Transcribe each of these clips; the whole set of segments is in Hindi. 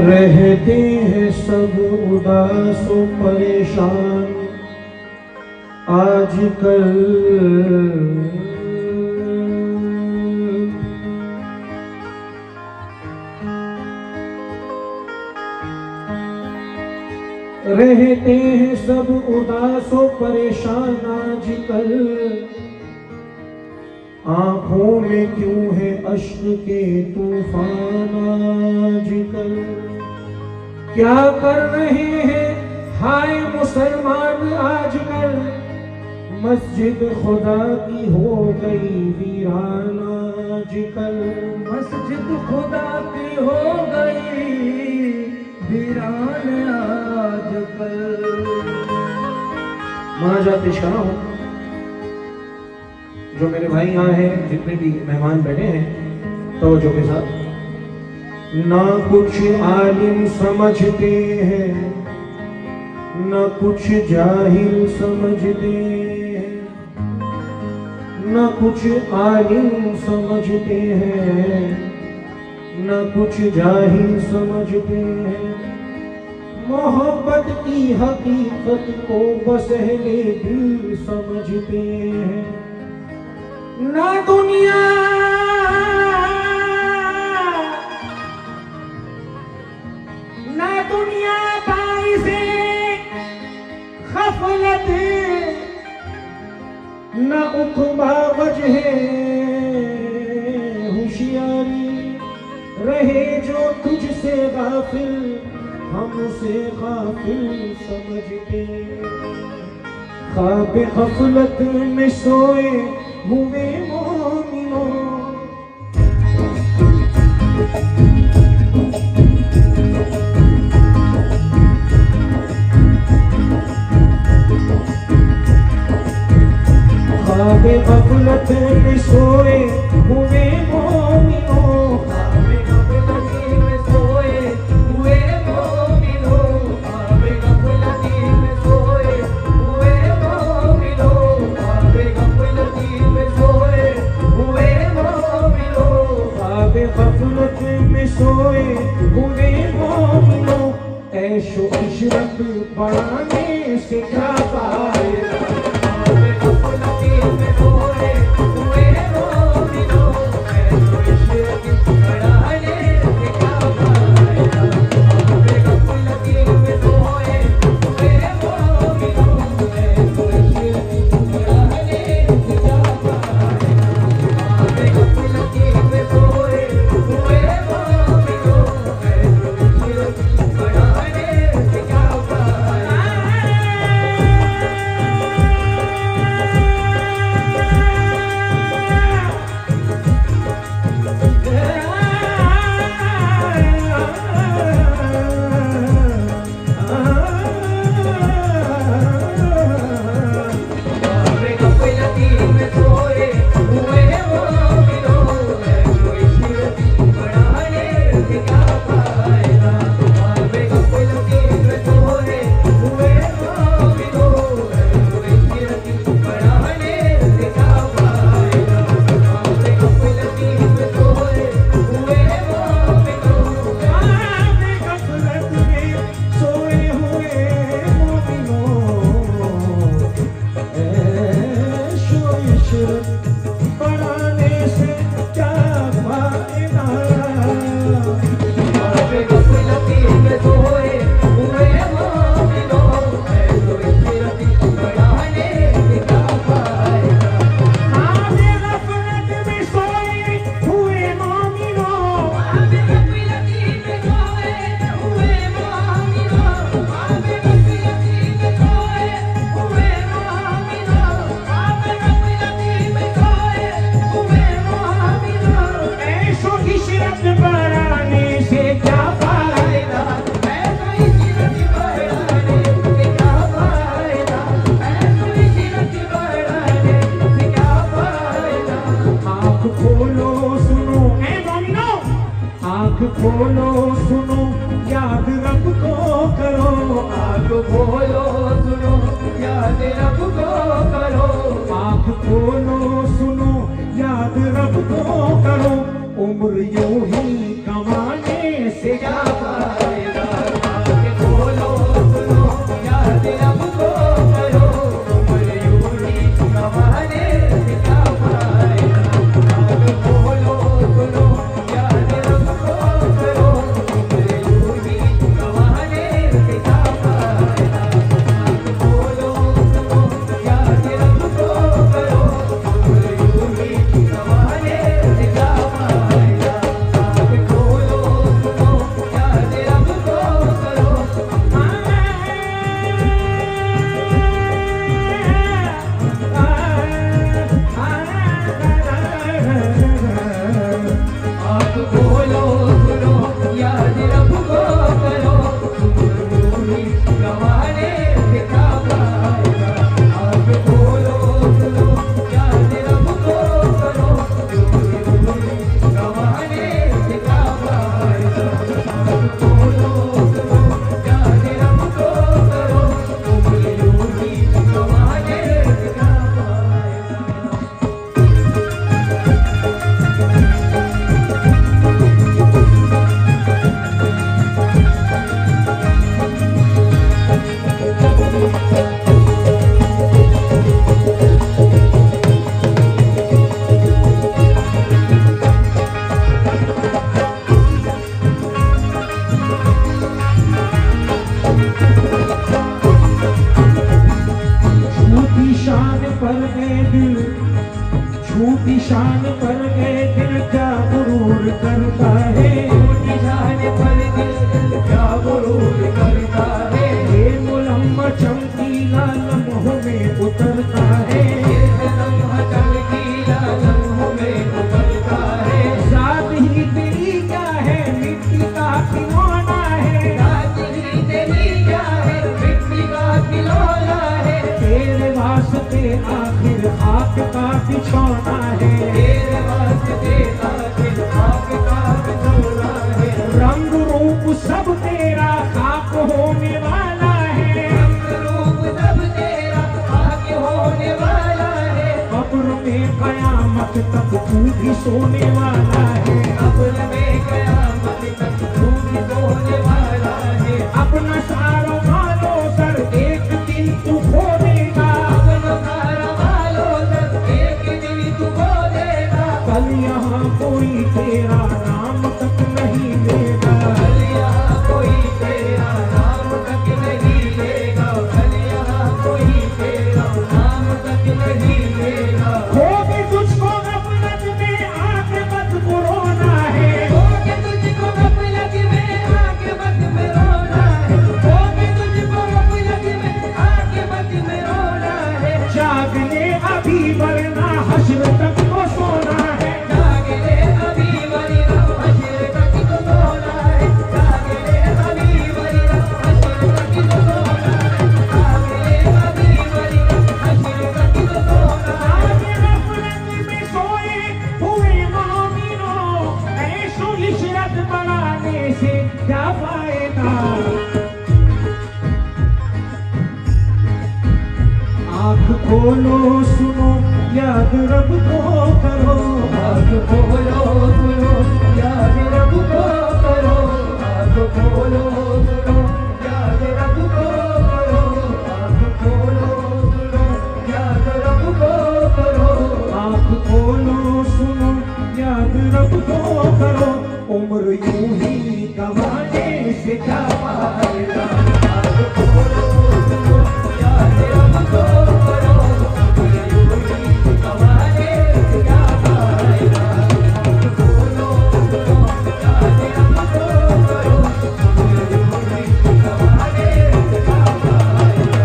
रहते हैं सब उदास व परेशान आजकल। रहते हैं सब उदास व परेशान आजकल। आंखों में क्यों है अश्क के तूफान आजकल। क्या कर रहे हैं हाय मुसलमान आजकल। मस्जिद खुदा की हो गई वीरान आजकल। मस्जिद खुदा की हो गई वीरान आजकल। मनाजात पेश कर रहा हूं जो मेरे भाई यहाँ हैं, जितने भी मेहमान बैठे हैं तवज्जो के साथ। ना कुछ आलिम समझते हैं, ना कुछ जाहिल समझते हैं। ना कुछ आलिम समझते हैं, ना कुछ जाहिल समझते हैं। मोहब्बत की हकीकत को बस अहले दिल समझते हैं। ना दुनिया बाइसे खफलत, ना उक़बा वजह होशियारी। रहे जो तुझसे गाफिल हमसे गाफिल समझते। ख्वाब गफलत में सोए हुए मोमिनों। ख्वाब गफलत में सोए हुए मोमिनों। ख्वाब गफलत में सोए हुए मोमिनों। ख्वाब गफलत में सोए हुए मोमिनों। ख्वाब गफलत में सोए हुए मोमिनों। ख्वाब गफलत में सोए हुए मोमिनों। ऐशो इशरत बढ़ाने से क्या फायदा। खोलो सुनो याद रब को करो। आँख खोलो सुनो याद रब को करो। आँख खोलो उम्र यूं ही कमाने से क्या फायदा आंखें खोलो सुनो याद रब को करो उम्र यूं ही गंवाने से क्या फायदा आंखें खोलो सुनो याद रब को करो उम्र यूं ही गंवाने से क्या फायदा आंखें खोलो सुनो याद रब को करो उम्र यूं ही गंवाने से क्या फायदा आंखें खोलो सुनो याद रब को करो आँख खोलो सुनो याद रब को करो उम्र यूं ही गंवाने से क्या फायदा आँख खोलो सुनो याद रब को करो उम्र यूं ही गंवाने से क्या फायदा आँख खोलो सुनो याद रब को करो उम्र यूं ही गंवाने से क्या फायदा झूठी शान पर गए दिल, झूठी शान पर गए दिल क्या गुरूर करता है। झूठी शान पर दिल क्या गुरूर करता है ये मुलम्मा चमकीला लम्हों में उतरता है। ये लम्हा चमकीला लम्हों में उतरता है साथ ही तेरी क्या है मिट्टी का खिलौना है। रात ही तेरी क्या है मिट्टी का खिलौना है तेरे वास्ते आखिर आग का बिछौना है। तेरे वास्ते आखिर आग का बिछौना है रंग रूप सब तेरा खाक होने वाला है। रंग रूप सब तेरा आगे होने वाला है कब्र में कयामत तक तू भी सोने वाला है। कब्र में कयामत तक तू भी सोने वाला है अपना सारो मालो सर एक दिन तू खो देगा। अपना सारा मालो सब एक दिन तू खो देगा कल यहाँ कोई तेरा नाम तक नहीं लेगा। कल यहाँ कोई तेरा नाम तक नहीं लेगा कल यहाँ कोई तेरा नाम तक नहीं लेगा खोगे तुझको गफलत में आक़िबत को रोना है। खोगे तुझको गफलत में आक़िबत में रोना है खोगे तुझको गफलत में आक़िबत में रोना है जाग ले अभी वरना हश्र तक तो सोना है। जाग ले अभी वरना हश्र तक तो सोना है जाग ले अभी वरना हश्र तक तो सोना है जाग ले अभी वरना हश्र तक तो सोना है आगे गफलत में सोए हुए मोमिनों, ऐशो इशरत बढ़ाने से क्या फायदा। आँख खोलो सुनो याद रब को करो। आँख खोलो सुनो याद रब को करो आँख खोलो सुनो याद रब को करो आँख खोलो सुनो याद रब को करो आँख खोलो सुनो याद रब को करो। उम्र यूं ही गंवाने से क्या फायदा। आँख खोलो सुनो याद रब को करो उम्र यूं ही गंवाने से क्या फायदा आँख खोलो सुनो याद रब को करो उम्र यूं ही गंवाने से क्या फायदा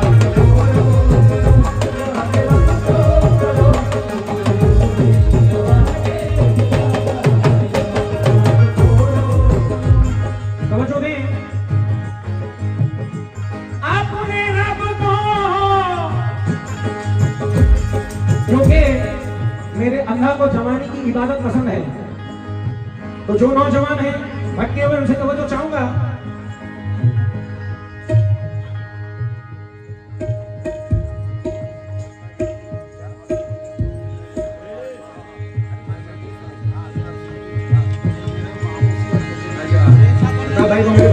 आँख खोलो सुनो याद रब को करो उम्र यूं ही गंवाने से क्या फायदा समझो दे अपने रब को, क्योंकि मेरे अल्लाह को जमाने की इबादत पसंद है। तो जो नौजवान है भटके हुए उनसे तवज्जो चाहूंगा।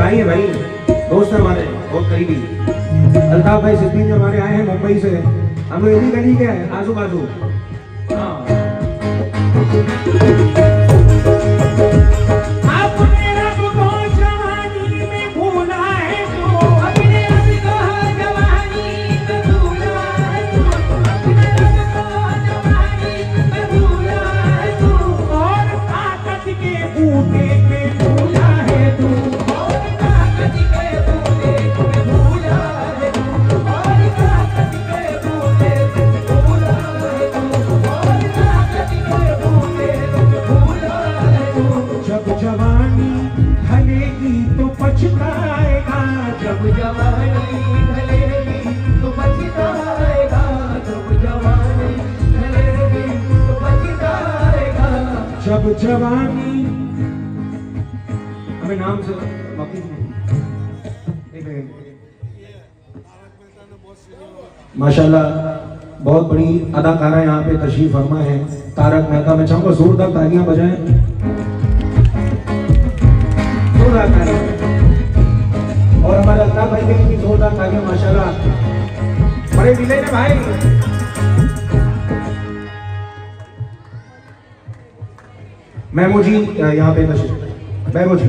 भाई है भाई, दोस्त है हमारे बहुत करीबी। अल्ताफ भाई सिद्दीकी जो हमारे आए हैं मुंबई से, हम लोग यही गली के हैं, आजू बाजू। हाँ अपने रब को जवानी में भूला है तो, अपने रब को जवानी में भूला है तो, अपने रब को जवानी में भूला है तो, और ताकत के बूटे पे भूला है तू, और ताकत के बूटे पे भूला है तू, और ताकत के बूटे पे भूला है तू, और ताकत के बूटे पे भूला है तू। जब जवानी ढलेगी तो पछताएगा, जब जवानी ढलेगी तो पछताएगा, जब जवानी ढलेगी तो पछताएगा। जब जवानी हमें नाम से बाकी माशाल्लाह बहुत बड़ी अदाकारा यहाँ पे तशरीफ फरमा है तारक मेहता। मैं चाहूंगा जोरदार तालियां बजाएं, जोरदार तालियां। और हमारे अल्ताफ भाई के लिए भी जोरदार तालियां माशाल्लाह। बड़े दिले ने भाई। महमूद जी यहाँ पे तशरीफ, महमूद जी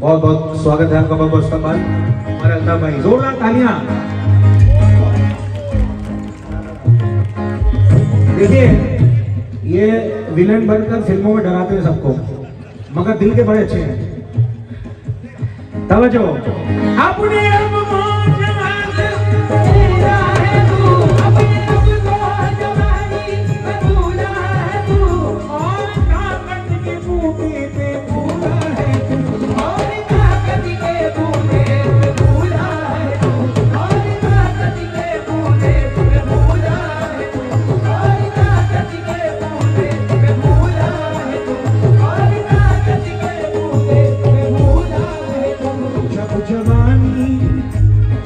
बहुत बहुत स्वागत है आपका, बहुत बहुत इस्तकबाल। हमारे अल्ताफ भाई जोरदार तालियां। देखिए ये विलन बनकर फिल्मों में डराते हैं सबको, मगर दिल के बड़े अच्छे हैं। तवज्जो। अपने रब को जवानी भूला है तू, अपने रब को जवानी में भूला है तू, और ताकत के बूटे पे भूला है तू, और ताकत के बूटे पे भूला है तू, और ताकत के बूटे पे भूला है तू, और ताकत के बूटे पे भूला है तू, और ताकत के बूटे पे भूला है तू।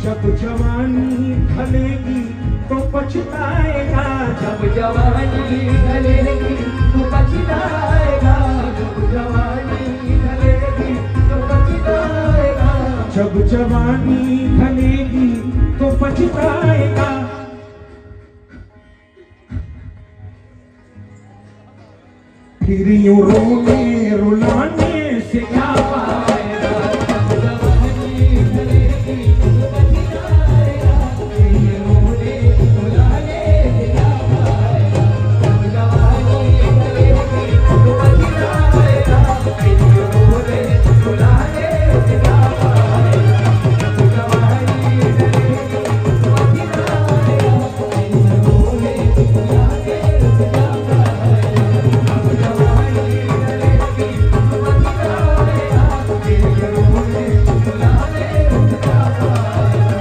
जब जवानी ढलेगी तो पछताएगा, जब जवानी ढलेगी तो पछताएगा, जब जवानी ढलेगी तो पछताएगा। जब जवानी ढलेगी तो पछताएगा। फिर यूं रोने रुलाने से क्या पाएगा, जब जवानी ढलेगी तो पछताएगा, ये रोने रुलाने से क्या पाएगा, जब जवानी ढलेगी तो पछताएगा, ये रोने रुलाने से क्या पाएगा, जब जवानी ढलेगी तो पछताएगा, ये रोने रुलाने से क्या पाएगा।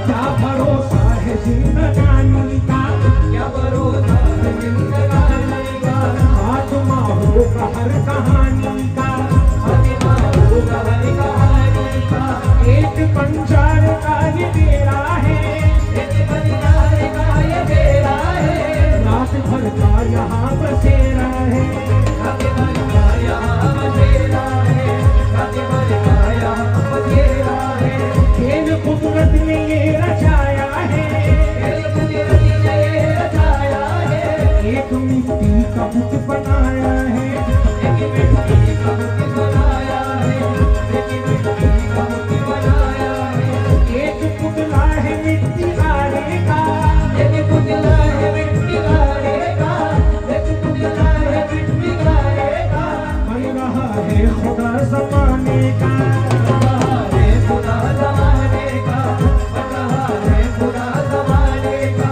क्या भरोसा है जिंदगानी का, क्या भरोसा है जिंदगानी का, खात्मा होगा हर कहानी का। खात्मा होगा हर कहानी का, एक पंचार का ये डेरा है, एक बलिदान का ये बेड़ा है, रात भर का यहाँ बसेरा है। रात भर का यहाँ बसेरा है, रात भर का यहाँ बसेरा है। खेल कुदरत ने ये रचाया है, खेल कुदरत ने ये रचाया है, एक मिट्टी का बुत बनाया है। एक मिट्टी का बुत बनाया है, एक मिट्टी का बुत बनाया है। एक पुतला है मिट्टी गाड़े का, एक पुतला है मिट्टी गाड़ेगा, एक पुतला है मिट्टी गाड़ेगा। बन रहा है खुदा जमाने का। बन रहा है खुदा ज़माने का, बन रहा है खुदा ज़माने का,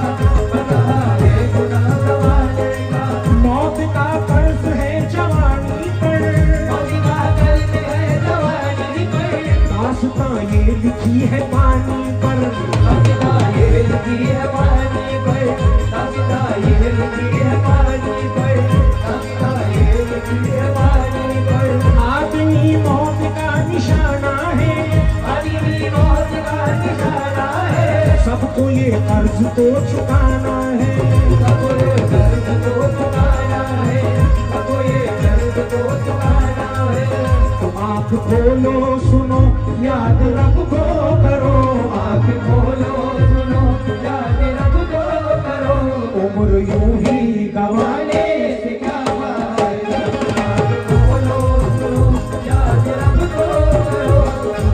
बन रहा है खुदा ज़माने का। मौत का कर्ज है जवानी पर, मौत का कर्ज है जवानी पर, दास्तां ये लिखी है पानी पर। दास्तां ये लिखी है पानी पर, दास्तां ये लिखी है पानी पर, दास्तां ये लिखी है पानी पर। आदमी मौत का निशाना है, आदमी मौत का निशाना है, सबको ये कर्ज तो चुकाना है। सबको ये कर्ज तो चुकाना है, सबको ये कर्ज तो चुकाना है। तो आँख खोलो सुनो याद रखो गंवाने से क्या फायदा। बोलो सुनो याद रब को करो,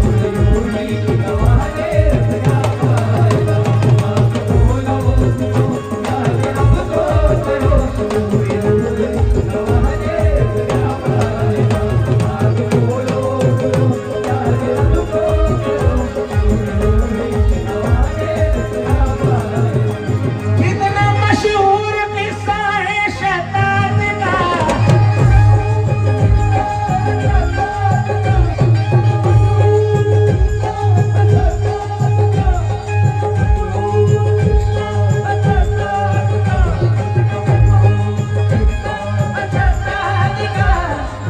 उम्र यूं ही गंवाने से क्या फायदा। बोलो सुनो याद रब को करो, उम्र यूं ही गंवाने से क्या फायदा। बोलो सुनो याद रब को करो, उम्र यूं ही गंवाने से क्या फायदा। कितना मशहूर किस्सा है शैतान का,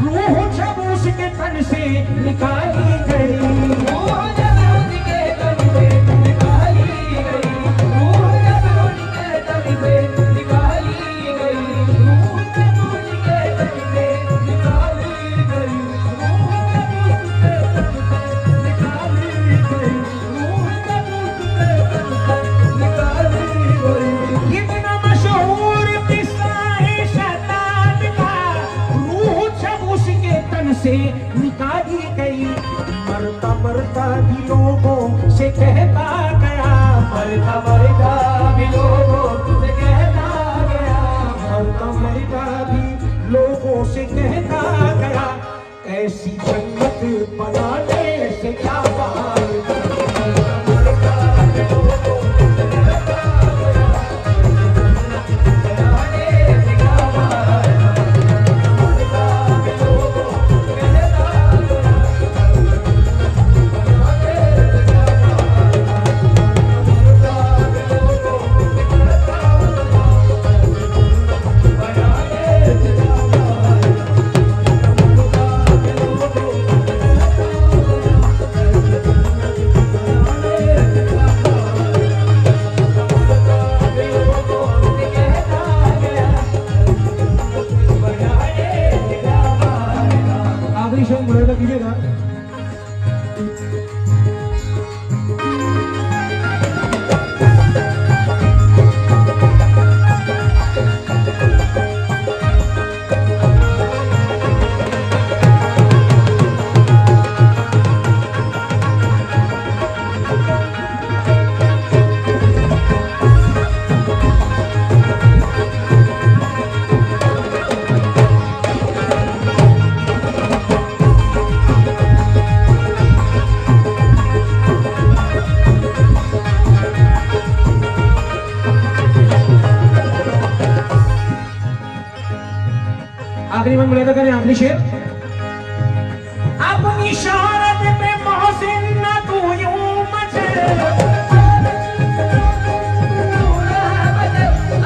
रूह जब उसके तन से निकाली गई, रूह जब उनके तन से निकाली गई, रूह जब उनके तन से निकाली गई, रूह जब उनके तन से निकाली गई, रूह जब उसके तन से निकाली गई, रूह जब उसके तन से निकाली गई। कितना मशहूर किस्सा है शैतान का, रूह जब उसके तन से निकाली गई। मरता मरता भी लोगों से कहता गया, मरता मरता भी लोगों से कहता गया, मरता मरता भी लोगों से कहता गया, ऐसी जन्नत बनाने से क्या फायदा। आखिरी शेर मुरादा कीजिएगा। आखिरी में मुरादा करें, आखिरी शेर। अपनी शोहरत पे मोहसिन न तू यूं मचे,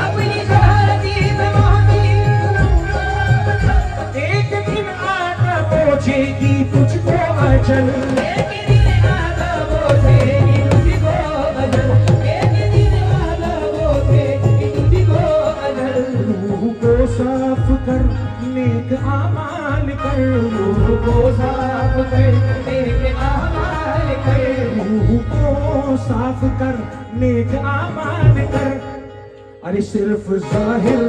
अपनी शहादती पे मोहब्बत, एक दिन आकर पहुंचेगी तुझको अजल। एक दिन आगा बोझेगी तुझको अजल, एक दिन आगा बोझेगी तुझको अजल। रूह को साफ कर नेक आमाल कर, रूह को साफ कर नेक आमाल कर, रूह को साफ कर नेक आमाल कर। अरे सिर्फ जाहिर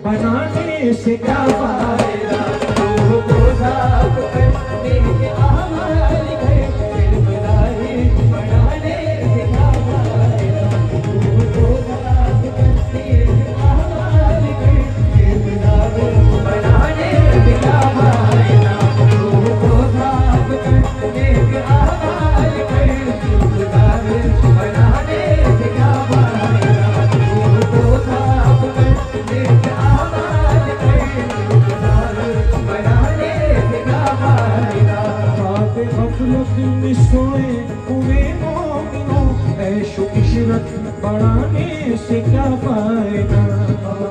बनाने से क्या फायदा। रूह को साफ कर नेक आमाल कर, सिर्फ जाहिर बनाने से क्या फायदा। रूह को साफ कर नेक आमाल कर, सिर्फ जाहिर बनाने से क्या फायदा। रूह को साफ कर नेक आमाल कर, सिर्फ जाहिर बनाने से क्या फायदा। रूह को साफ कर नेक आमाल कर, सिर्फ जाहिर बनाने से क्या फायदा। बातें गफलत में सोए हुए मोमिनों, ऐशो इशरत बढ़ाने से क्या फायदा।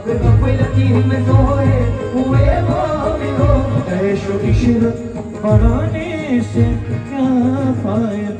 गफलती में सोए हुए मोमिनों, ऐशो इशरत बढ़ाने से क्या फायदा।